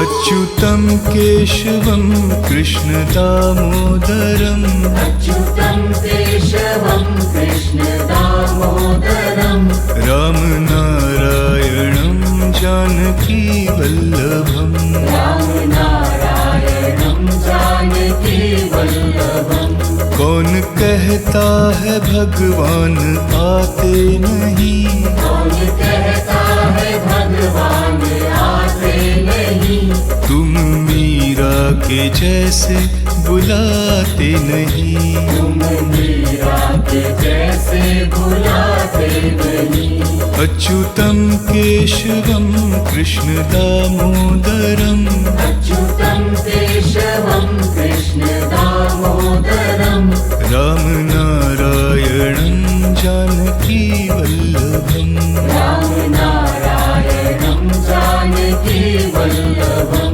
अच्युतं केशवं कृष्ण दामोदरम् अच्युतं केशवं कृष्ण दामोदरं रामनारायणं जानकी वल्लभम् रामनारायणं जानकी वल्लभम्। कौन कहता है भगवान आते नहीं, कौन कहता है भगवान आते नहीं, तुम मीरा के जैसे बुलाते नहीं। तुम मीरा के जैसे बुलाते नहीं। अच्युतं केशवं कृष्ण दामोदरम् अच्युतं केशवं कृष्ण दामोदरं रामनारायणं जानकी वल्लभम् रामनारायणं जानकी वल्लभम्।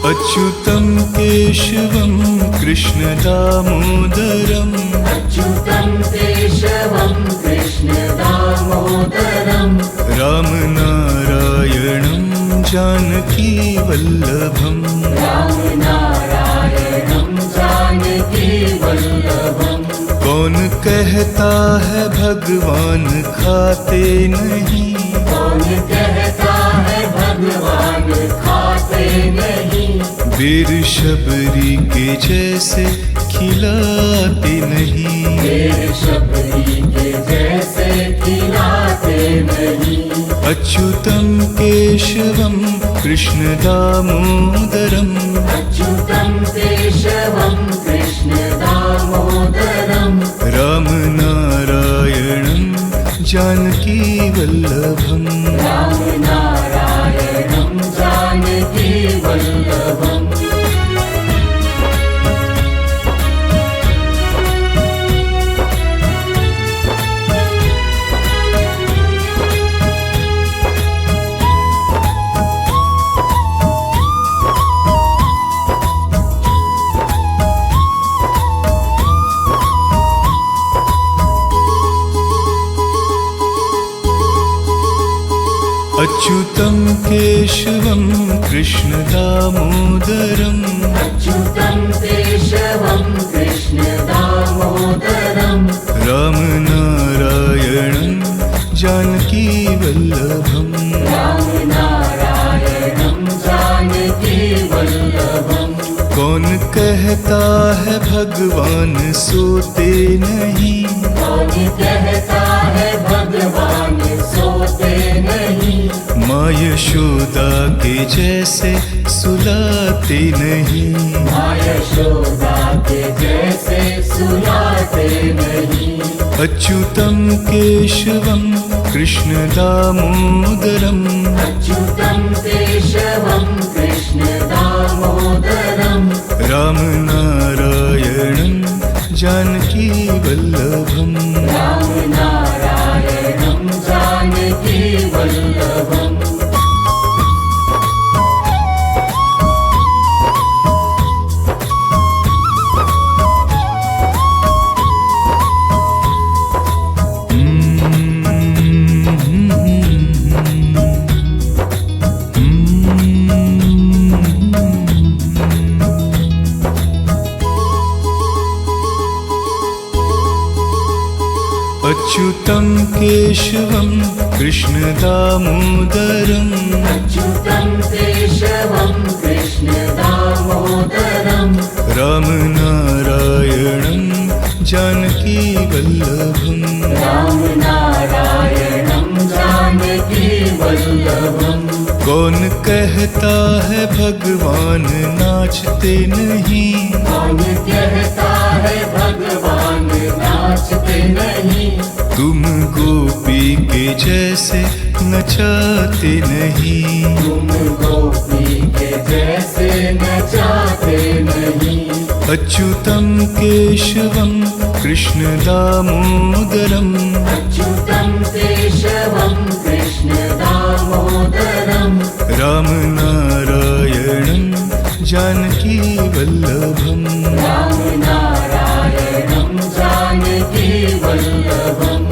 अच्युतं केशवं कृष्ण दामोदरम् अच्युतं केशवं कृष्ण दामोदरं रामनारायणं जानकी वल्लभम् रामनारायणं जानकी वल्लभम्। कौन कहता है भगवान खाते नहीं, कौन कहता है भगवान खाते नहीं, बेर शबरी के जैसे खिलाते नहीं। बेर शबरी के जैसे खिलाते नहीं। अच्युतं केशवं कृष्ण दामोदरम् अच्युतं केशवं कृष्ण दामोदरं रामनारायणं जानकी वल्लभम् रामनारायणं जानकी वल्लभम्। अच्युतं केशवं कृष्ण दामोदरम् अच्युतं केशवं कृष्ण दामोदरं रामनारायणं जानकी वल्लभम् रामनारायणं जानकी वल्लभम्। कौन कहता है भगवान सोते नहीं, कौन कहता है भगवान सोते नहीं, माँ यशोदा के जैसे सुलाते नहीं। माँ यशोदा के जैसे सुलाते नहीं। अच्युतं केशवं कृष्ण दामोदरम् अच्युतं केशवं कृष्ण दामोदरं रामनारायणं जानकी वल्लभम् रामनारायणं जानकी वल्लभम्। अच्युतं केशवं कृष्ण दामोदरम् अच्युतं केशवं कृष्ण दामोदरं रामनारायणं जानकी वल्लभम् रामनारायणं जानकी वल्लभम्। कौन कहता है भगवान नाचते नहीं, कौन कहता है भगवान नाचते नहीं, तुम गोपी के जैसे नचाते नहीं। तुम गोपी के जैसे नचाते नहीं। अच्युतं केशवं कृष्ण दामोदरम् अच्युतं केशवं कृष्ण दामोदरम् रामनारायणं जानकी वल्लभम् रामनारायणं जानकी वल्लभम्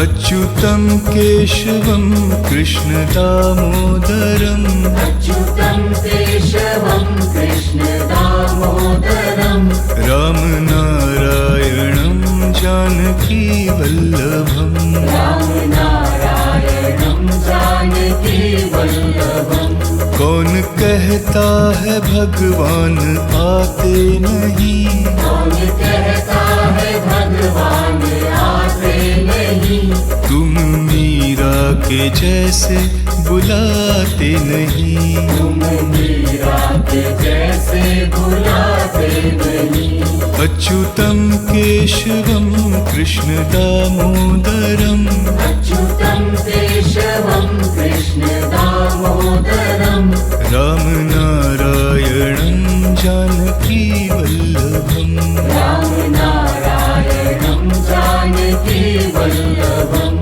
अच्युतं केशवं कृष्ण दामोदरम् अच्युतं केशवं कृष्ण दामोदरम् रामनारायणं जानकी वल्लभम् रामनारायणं जानकी वल्लभम् कौन कहता है भगवान आते नहीं, कौन कहता है भगवान आते नहीं, तुम मीरा के जैसे बुलाते नहीं। तुम मीरा के जैसे बुलाते नहीं। अच्युतं केशवं कृष्ण दामोदरम् अच्युतं केशवं कृष्ण दामोदरम् रामनारायणं जानकी वल्लभम् रामनारायणं जानकी वल्लभम्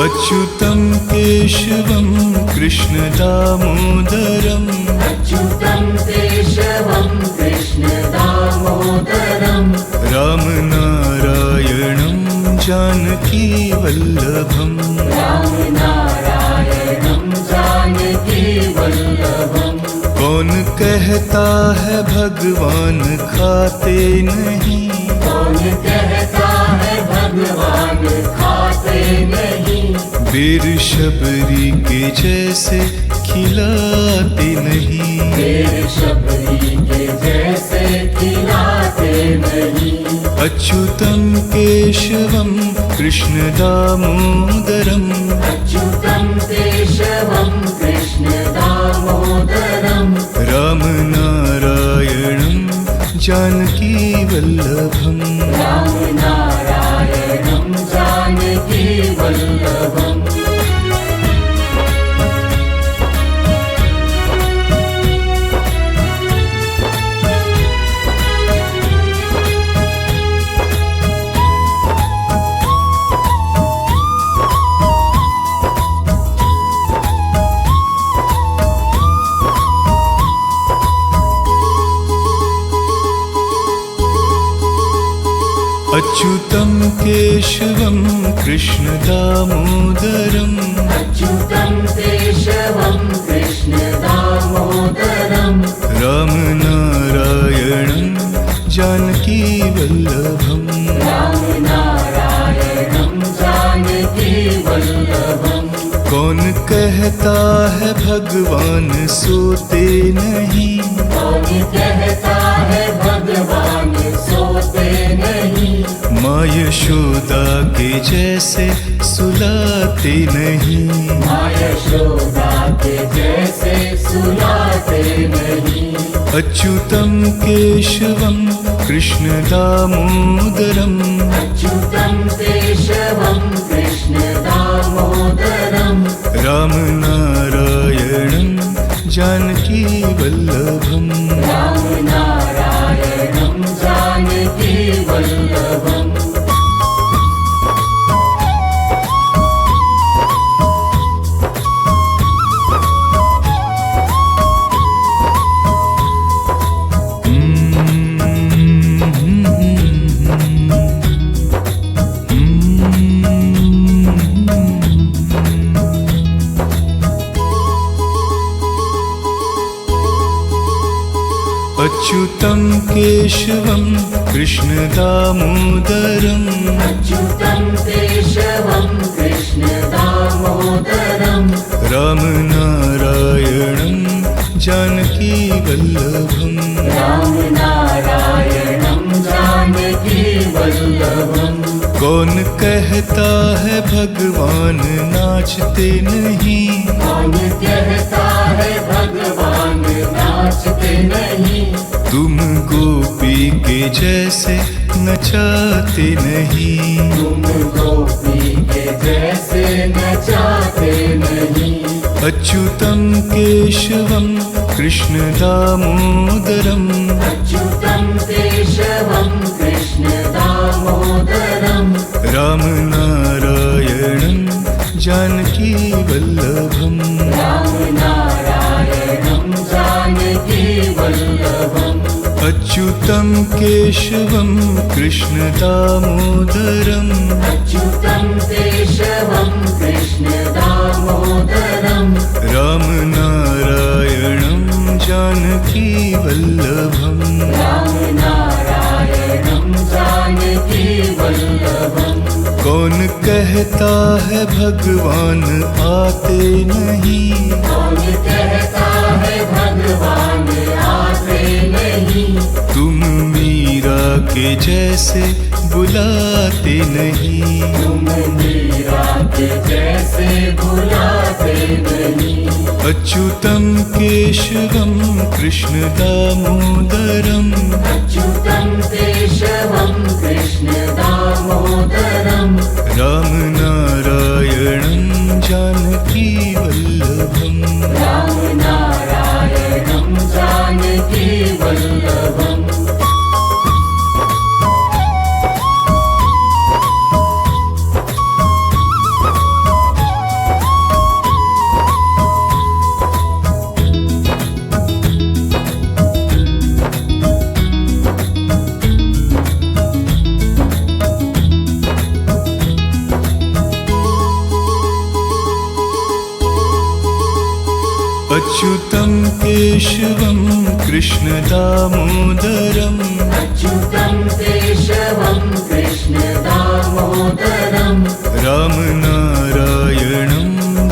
अच्युतं केशवं कृष्ण दामोदरम् अच्युतं केशवं कृष्ण दामोदरम् रामनारायणं जानकी वल्लभम् रामनारायणं जानकी वल्लभम् कौन कहता है भगवान खाते नहीं, कौन कहता है भगवान खाते नहीं, बेर शबरी के जैसे खिलाते नहीं। तेरे शबरी के जैसे खिलाते नहीं। अच्युतं केशवं कृष्ण दामोदरम् अच्युतं केशवं कृष्ण दामोदरम् रामनारायणं जानकी वल्लभम् रामनारायणं जानकी वल्लभम् अच्युतं केशवं कृष्ण दामोदरम् अच्युतं केशवं कृष्ण दामोदरम् रामनारायणं जानकी वल्लभम् रामनारायणं जानकी वल्लभम् कौन कहता है भगवान सोते नहीं, कौन कहता है भगवान सोते नहीं, माँ यशोदा के जैसे सुलाते नहीं। माँ यशोदा के जैसे सुलाते नहीं। अच्युतं केशवं कृष्ण दामोदरम् अच्युतं केशवं कृष्ण दामोदरम् रामनारायणं जानकी वल्लभम् रामनारायणं जानकी वल्लभम् अच्युतं केशवं कृष्ण दामोदरम् अच्युतं केशवं कृष्ण दामोदरम् रामनारायणं जानकी वल्लभम् रामनारायणं जानकी वल्लभम् कौन कह कहता है भगवान नाचते नहीं? कौन कहता है भगवान नाचते नहीं? तुम गोपी के जैसे नचाते नहीं। तुम गोपी के जैसे नचाते नहीं। अच्युतं केशवं कृष्ण दामोदरम् अच्युतं केशवं कृष्ण दामोदरम् रामनारायणं जानकी वल्लभम् रामनारायणं जानकी वल्लभम् अच्युतं केशवं कृष्ण दामोदरम् अच्युतं केशवं कृष्ण दामोदरम् रामनारायणं जानकी वल्लभम् रामनारायणं जानकी वल्लभम् कौन कहता है भगवान आते नहीं? कौन कहता है भगवान आते नहीं? तुम मीरा के जैसे बुलाते नहीं। तुम मीरा के जैसे बुलाते नहीं। अच्युतं केशवं कृष्ण दामोदरम् अच्युतं केशवं कृष्ण दामोदरम् रामनारायणं जानकी वल्लभम् रामनारायणं जानकी वल्लभम् अच्युतं केशवं कृष्ण दामोदरम् अच्युतं केशवं कृष्ण दामोदरम् रामनारायणं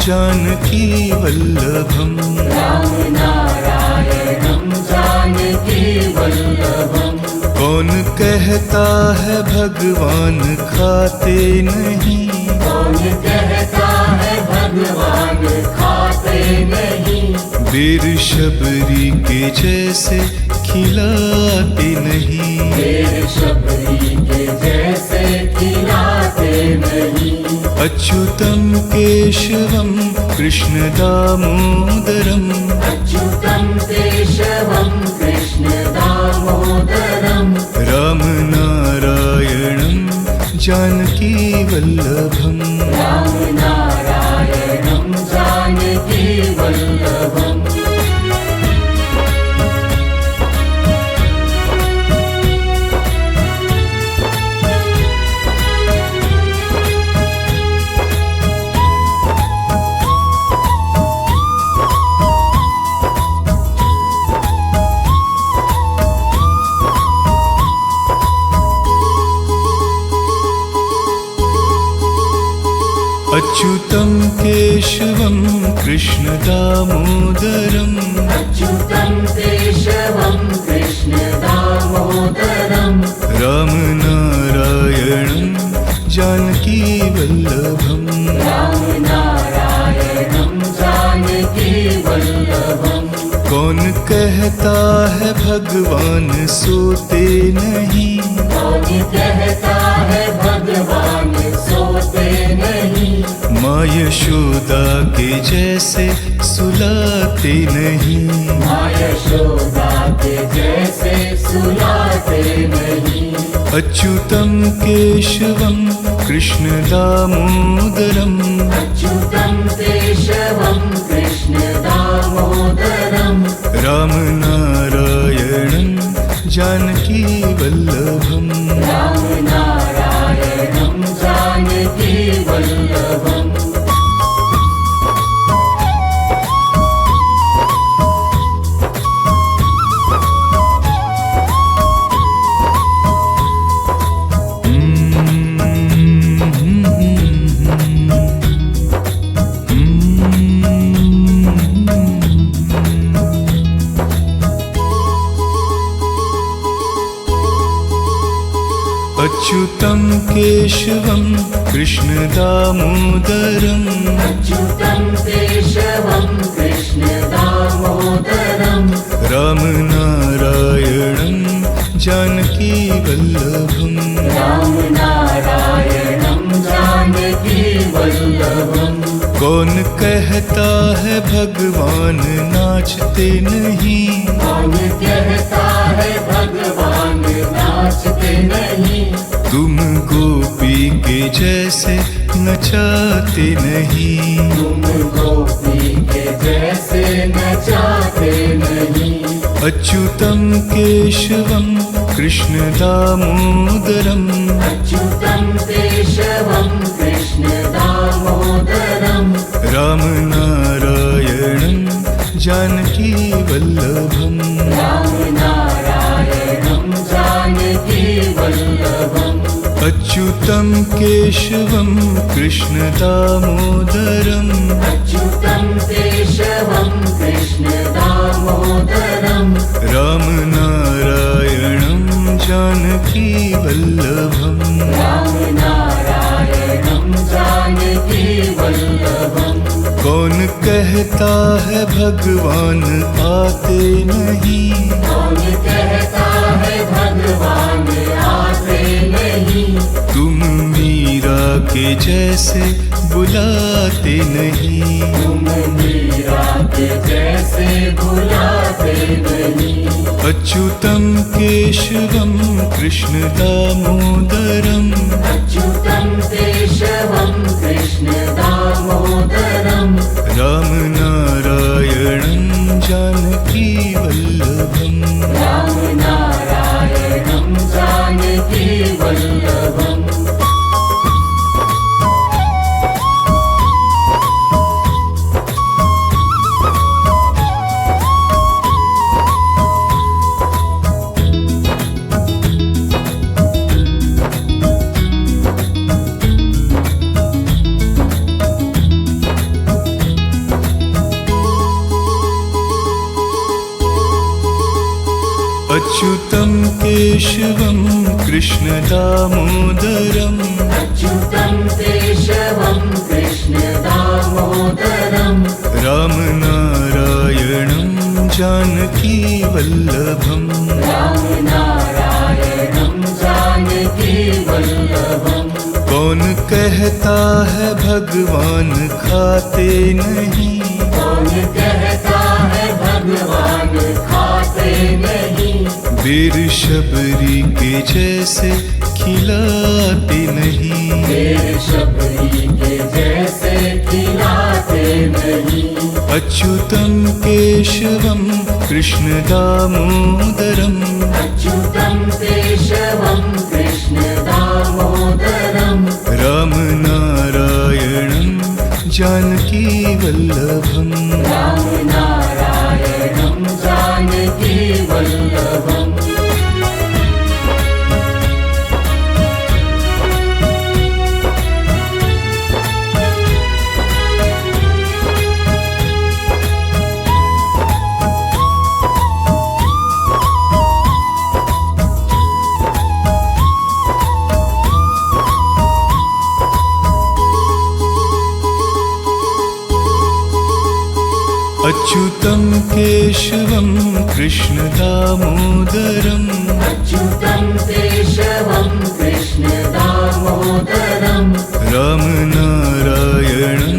जानकी वल्लभम् रामनारायणं जानकी वल्लभम् कौन कहता है भगवान खाते नहीं? कौन कहता है भगवान खाते नहीं? वीर शबरी के जैसे खिलाते नहीं। शेर शबरी के जैसे खिलाते नहीं। अच्युतं केशवं कृष्ण दामोदरम् अच्युतं केशवं कृष्ण दामोदरम् रामनारायणं जानकी वल्लभम् रामनारायणं जानकी वल्लभम् अच्युतं केशवं कृष्ण दामोदरम् अच्युतं केशवं कृष्ण दामोदरम् रामनारायणं जानकी वल्लभम् रामनारायणं जानकी वल्लभम् कौन कहता है भगवान सोते नहीं? कौन कहता है भगवान सोते नहीं? माँ यशोदा के जैसे सुलाते नहीं। माँ यशोदा के जैसे सुलाते नहीं। अच्युतं केशवं कृष्ण दामोदरम् अच्युतं केशवं कृष्ण दामोदरम् रामनारायणं जानकी वल्लभम् रामनारायणं जानकी वल्लभम् अच्युतं केशवं कृष्णदामोदरम् अच्युतं केशवं कृष्णदामोदरम् रामनारायणं जानकीवल्लभम् रामनारायणं जानकीवल्लभम् कौन कहता है भगवान नाचते नहीं। कौन कहता है भगवान नाचते नहीं। तुम गोपी के जैसे नचाते नहीं। तुम गोपी के जैसे नचाते नहीं। अच्युतं केशवं कृष्णदामोदरम् अच्युतं केशवं कृष्णदामोदरम् रामनारायणं जानकीवल्लभम् रामनारायणं जानकीवल्लभम् अच्युतं केशवं कृष्णदामोदरम् अच्युतं केशवं कृष्णदामोदरम् रामनारायणं जानकीवल्लभम् रामनारायणं जानकीवल्लभम् कौन कहता है भगवान आते नहीं। कौन कहता है भगवान आते नहीं। तुम मीरा के जैसे बुलाते नहीं। तुम मीरा के जैसे बुलाते नहीं। अच्युतं केशवं कृष्णदामोदरम् अच्युतं केशवं कृष्णदामोदरम् रामनारायणं जानकीवल्लभम् रामनारायणं जानकीवल्लभम् अच्युतं केशवं कृष्णदामोदरम् अच्युतं केशवं कृष्णदामोदरम् रामनारायणं जानकीवल्लभम् रामनारायणं जानकीवल्लभम् कौन कहता है भगवान खाते नहीं। कौन कहता है भगवान खाते नहीं। वीर शबरी के जैसे खिलाते नहीं। शेर शबरी के जैसे खिलाते नहीं। अच्युतं केशवं कृष्णदामोदरम् अच्युतं केशवं कृष्णदामोदरम् रामनारायणं जानकीवल्लभम् रामनारायणं जानकीवल्लभम् अच्युतं केशवं कृष्णदामोदरम् अच्युतं केशवं कृष्णदामोदरम् रामनारायणं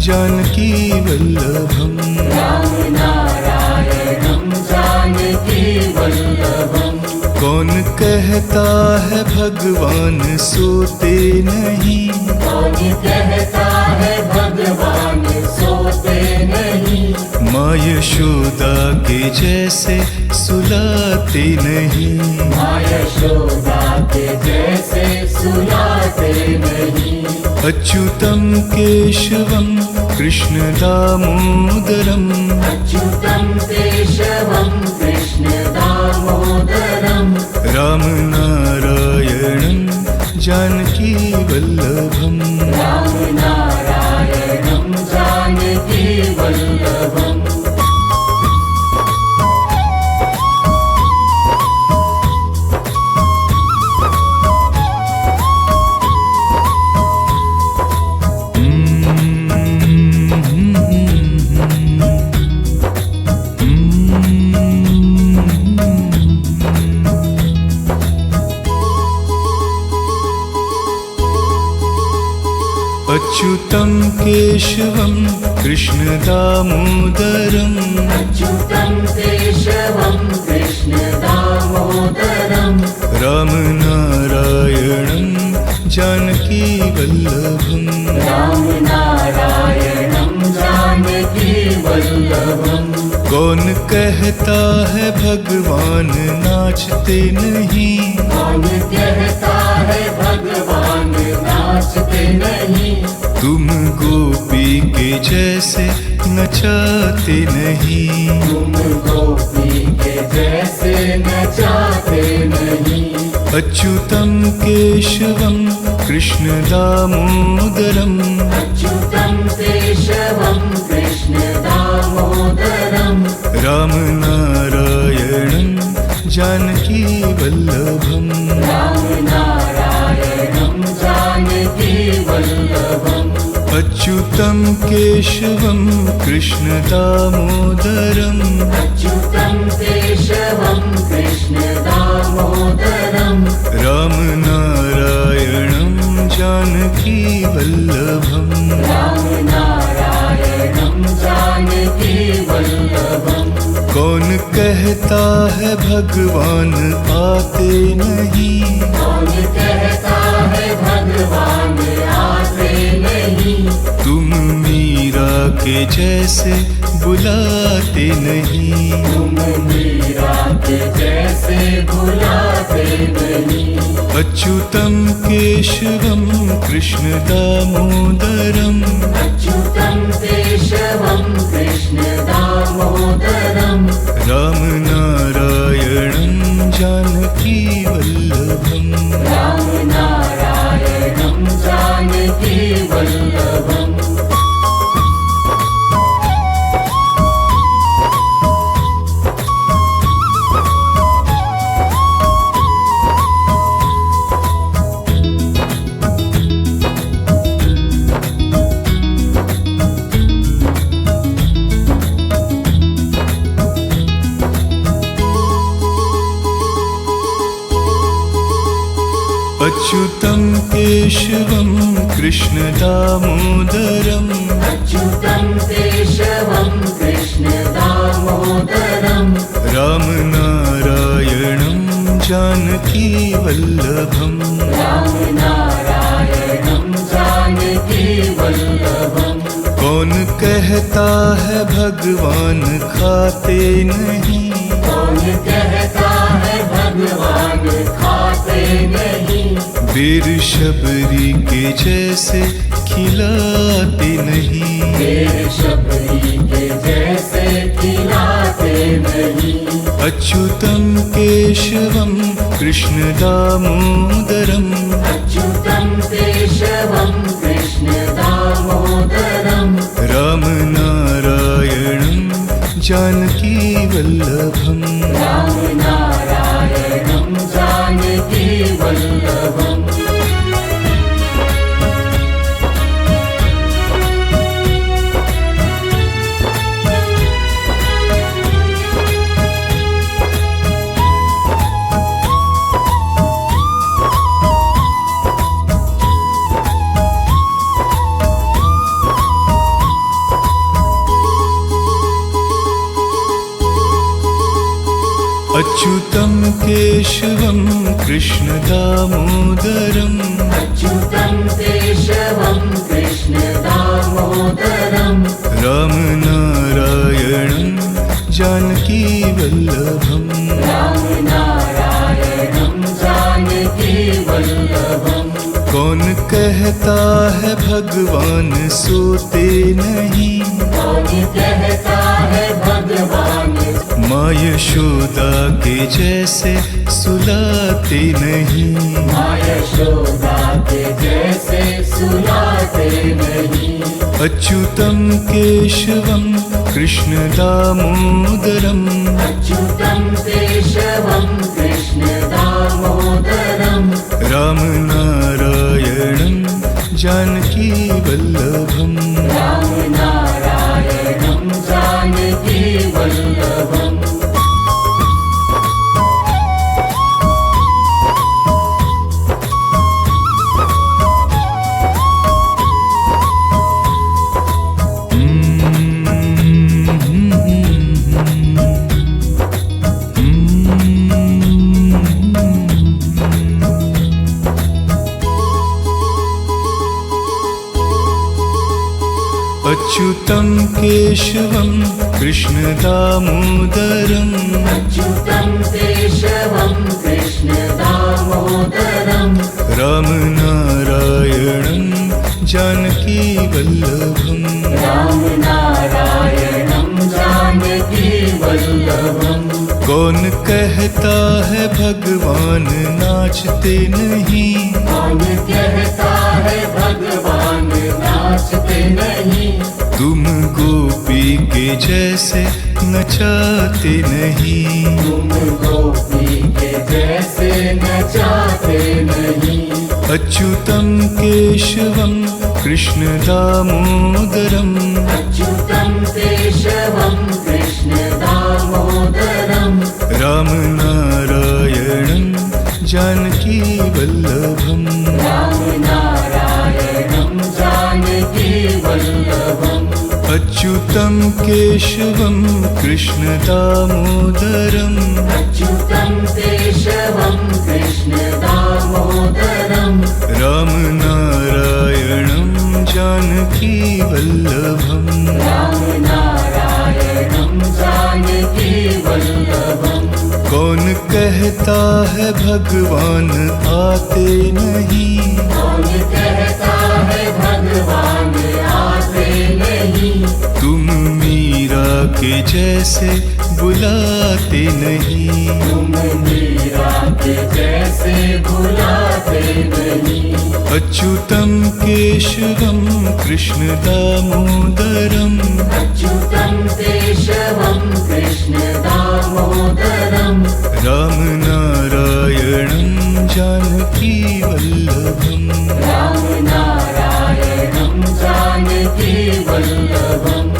जानकीवल्लभम् रामनारायणं जानकीवल्लभम् कौन कहता है भगवान सोते नहीं। कौन कहता है भगवान सोते नहीं। माँ यशोदा के जैसे सुलाते नहीं। माँ यशोदा के जैसे सुलाते नहीं। अच्युतं केशवं कृष्णदामोदरम् अच्युतं केशवं कृष्णदामोदरम् रामनारायणं जानकीवल्लभम् रामनारायणं जानकीवल्लभम् अच्युतं केशवं कृष्ण दामोदरम् अच्युतं केशवं कृष्ण दामोदरम् रामनारायणं जानकी वल्लभम् रामनारायणं जानकी वल्लभम् कौन कहता है भगवान नाचते नहीं कौन कहता है भगवान नाचते नहीं तुम गोपी के जैसे नचाते नहीं तुम गोपी के जैसे नचाते नहीं अच्युतं केशवं कृष्ण दामोदरम् अच्युतं केशवं कृष्ण दामोदरम् रामनारायणं जानकी वल्लभम् रामनारायणं जानकी वल्लभम् अच्युतं केशवं कृष्ण दामोदरम् अच्युतं केशवं कृष्ण दामोदरम् रामनारायणं जानकी वल्लभम् रामनारायणं जानकी वल्लभम् कौन कहता है भगवान आते नहीं कौन कहता है भगवान आते नहीं तुम मीरा के जैसे बुलाते नहीं तुम मीरा के जैसे बुलाते नहीं अच्युतं केशवं कृष्ण दामोदरम् अच्युतं केशवं कृष्ण दामोदरम् रामनारायणं जानकी वल्लभम् रामनारायणं जानकी वल्लभम् अच्युतं केशवं कृष्ण दामोदरम् अच्युतं केशवं कृष्ण दामोदरम् रामनारायणं जानकी वल्लभम् रामनारायणं जानकी वल्लभम् कौन कहता है भगवान खाते नहीं कौन कहता है भगवान खाते नहीं बेर शबरी के जैसे खिलाते नहीं देर शबरी के जैसे खिलाते नहीं अच्युतं केशवं कृष्ण दामोदरम् अच्युतं केशवं कृष्ण दामोदरम् रामनारायणं जानकी वल्लभम् रामनारायणं जानकी वल्लभम् अच्युतं केशवं कृष्ण दामोदरम् अच्युतं केशवं कृष्ण दामोदरम् रामनारायणं जानकी वल्लभम् रामनारायणं जानकी वल्लभम् कौन कहता है भगवान सोते नहीं कौन कहता है भगवान माँ यशोदा के जैसे सुलाते नहीं माँ यशोदा के जैसे सुलाते नहीं अच्युतं केशवं कृष्ण दामोदरम् अच्युतं केशवं कृष्ण दामोदरम् रामनारायणं जानकी वल्लभम् रामनारायणं जानकी वल्लभम् अच्युतं केशवं कृष्णदामोदरम् अच्युतं केशवं कृष्णदामोदरम् रामनारायणं जानकीवल्लभम् रामनारायणं जानकीवल्लभम् कौन कहता है भगवान नाचते नहीं। कौन कहता है भगवान नाचते नहीं। तुम गोपी के जैसे नचाते नहीं। तुम गोपी के जैसे नचाते नहीं। अच्युतं केशवं कृष्णदामोदरम् अच्युतं केशवं कृष्णदामोदरम् रामनारायणं जानकीवल्लभम् रामनारायणं जानकीवल्लभम् अच्युतं केशवं कृष्णदामोदरम् अच्युतं केशवं कृष्णदामोदरम् रामनारायणं जानकीवल्लभम् रामनारायणं जानकीवल्लभम् कौन कहता है भगवान आते नहीं। कौन कहता है भगवान आते नहीं। तुम मीरा के जैसे बुलाते नहीं। तुम मीरा के जैसे बुलाते नहीं। अच्युतं केशवं कृष्णदामोदरम् अच्युतं केशवं कृष्णदामोदरम् रामनारायणं जानकीवल्लभम् रामनारायणं जानकीवल्लभम्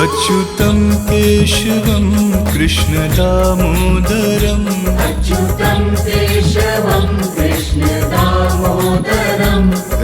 अच्युतं केशवं कृष्णदामोदरम् अच्युतं केशवं कृष्णदामोदरम्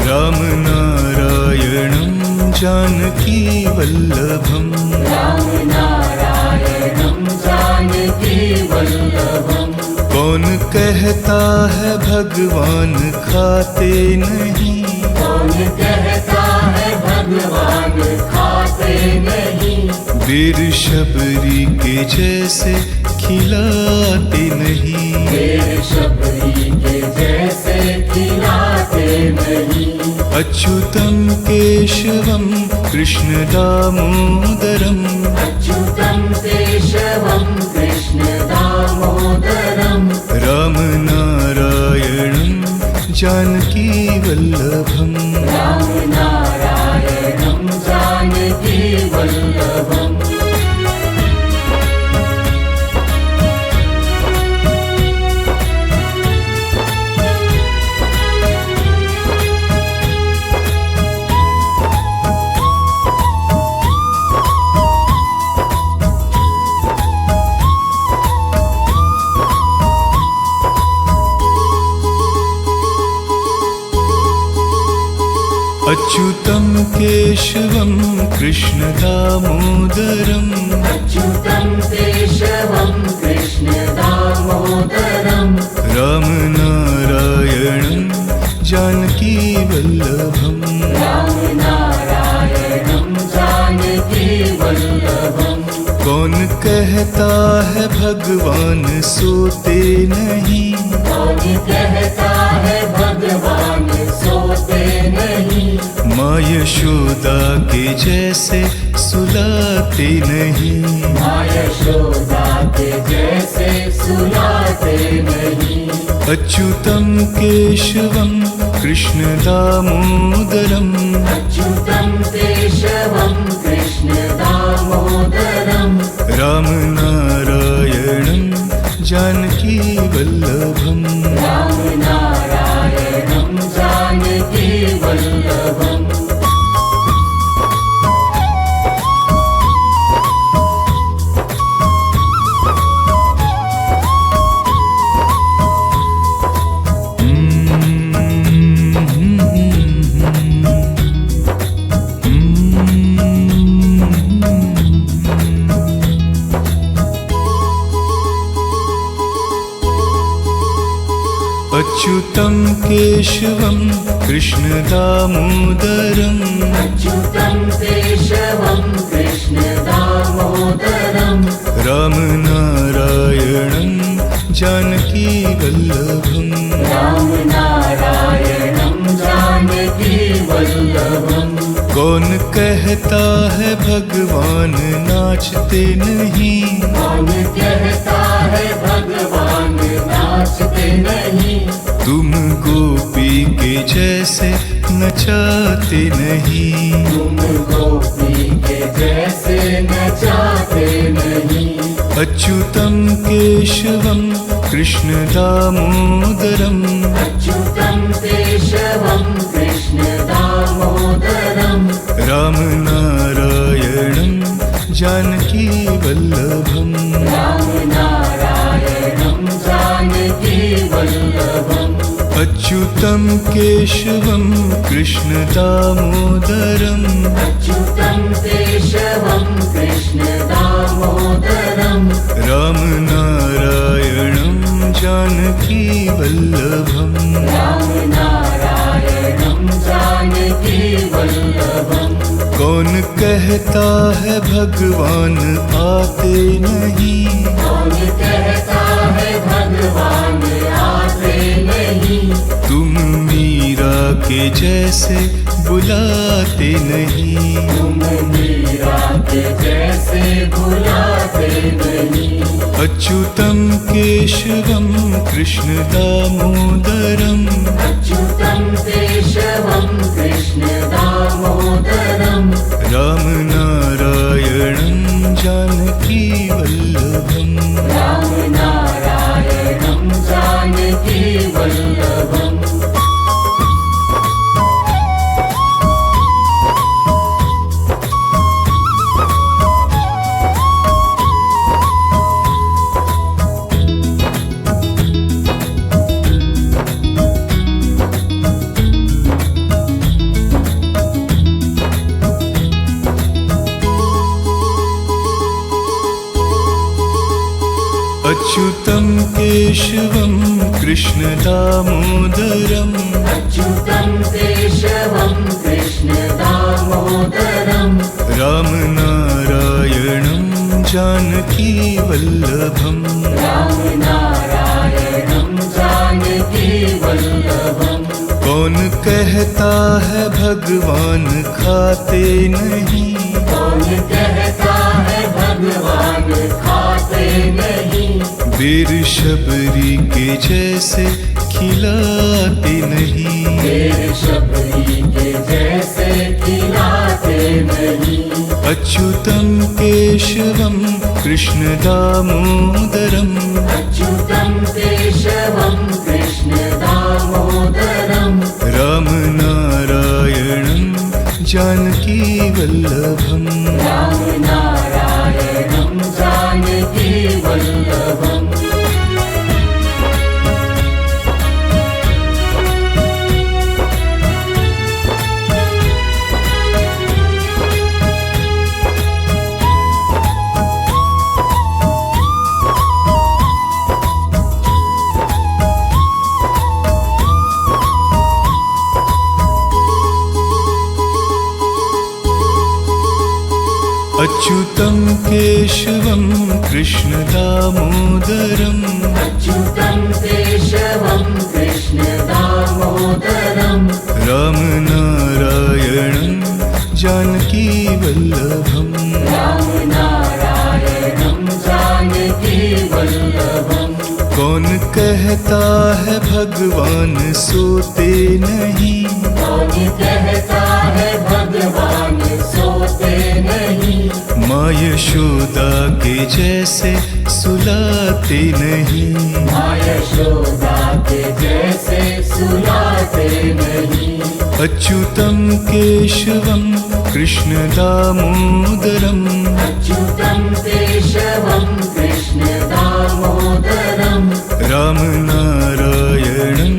रामनारायणं जानकीवल्लभम् रामनारायणं जानकीवल्लभम् कौन कहता है भगवान खाते नहीं। कौन कहता है भगवान खाते नहीं। वीर शबरी के जैसे खिलाते नहीं। शेर शबरी के जैसे खिलाते नहीं। अच्युतं केशवं कृष्णदामोदरम् अच्युतं केशवं कृष्णदामोदरम् रामनारायणं जानकीवल्लभम् रामनारायणं जानकीवल्लभम् अच्युतं केशवं कृष्णदामोदरम् अच्युतं केशवं कृष्णदामोदरम् रामनारायणं जानकीवल्लभम् रामनारायणं जानकीवल्लभम् कौन कहता है भगवान सोते नहीं। कौन कहता है भगवान सोते नहीं। माँ यशोदा के जैसे सुलाते नहीं। माँ यशोदा के जैसे सुलाते नहीं। अच्युतं केशवं कृष्णदामोदरम् अच्युतं केशवं कृष्णदामोदरम् रामनारायणं जानकीवल्लभम् रामनारायणं जानकीवल्लभम् अच्युतं केशवं कृष्ण दामोदरम् अच्युतं केशवं कृष्ण दामोदरम् रामनारायणं जानकी वल्लभम् रामनारायणं जानकी वल्लभम् कौन कहता है भगवान नाचते नहीं। कौन कहता है भगवान नाचते नहीं। तुम गोपी के जैसे नचाते नहीं। तुम गोपी के जैसे नचाते नहीं। अच्युतं केशवं कृष्ण दामोदरम् अच्युतं केशवं कृष्ण दामोदरम् रामनारायणं जानकी वल्लभम् रामनारायणं जानकी वल्लभम् अच्युतं केशवं कृष्ण दामोदरम् अच्युतं केशवं कृष्ण दामोदरम् रामनारायणं जानकी वल्लभम् रामनारायणं जानकी वल्लभम् कौन कहता है भगवान आते नहीं। कौन कहता है भगवान आते नहीं। तुम मीरा के जैसे बुलाते नहीं। तुम मीरा के जैसे बुलाते नहीं। अच्युतं केशवं कृष्ण दामोदरम् अच्युतं केशवं कृष्ण दामोदरम् रामनारायणं जानकी वल्लभम् रामनारायणं जानकी वल्लभम् अच्युतं केशवं कृष्ण दामोदरम् अच्युतं केशवं कृष्ण दामोदरम् रामनारायणं जानकी वल्लभम् रामनारायणं जानकी वल्लभम् कौन कहता है भगवान खाते नहीं। कौन कहता है भगवान खाते नहीं। वीर शबरी के जैसे खिलाते नहीं। शेर शबरी के जैसे खिलाते नहीं। अच्युतं केशवं कृष्ण दामोदरम् अच्युतं केशवं कृष्ण दामोदरम् रामनारायणं जानकी वल्लभम् रामनारायणं जानकी वल्लभम् अच्युतं केशवं कृष्ण दामोदरम् अच्युतं केशवं कृष्ण दामोदरम् रामनारायणं जानकी वल्लभम् रामनारायणं जानकी वल्लभम् कौन कहता है भगवान सोते नहीं। कौन कहता है भगवान सोते नहीं। माँ यशोदा के जैसे सुलाते नहीं। माँ यशोदा के जैसे सुलाते नहीं। अच्युतं केशवं कृष्ण दामोदरम् अच्युतं केशवं कृष्ण दामोदरम् रामनारायणं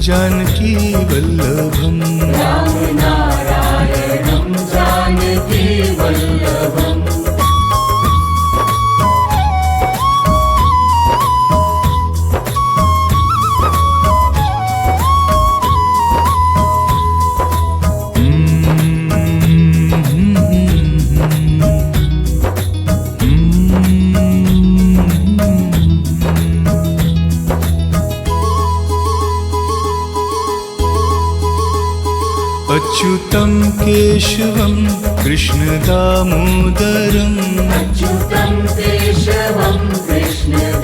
जानकी वल्लभम् रामनारायणं जानकी वल्लभम् अच्युतं केशवं कृष्णदामोदरम् अच्युतं केशवं कृष्णदामोदरं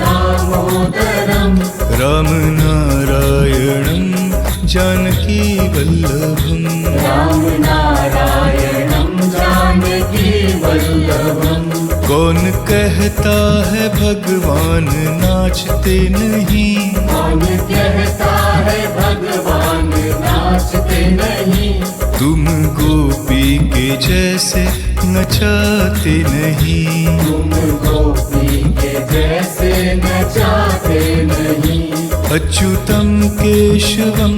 रामनारायणं जानकीवल्लभम् रामनारायणं जानकीवल्लभम् कौन कहता है भगवान नाचते नहीं, कौन कहता है भगवान नाचते नहीं, तुम गोपी के जैसे नचाते नहीं। तुम गोपी के जैसे नचाते नहीं। अच्युतं केशवं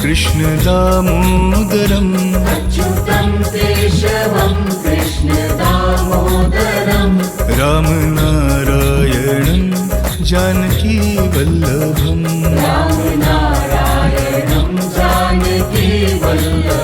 कृष्णदामोदरम् अच्युतं केशवं कृष्णदामोदरं रामनारायणं जानकीवल्लभम् रामनारायणं जानकीवल्लभम्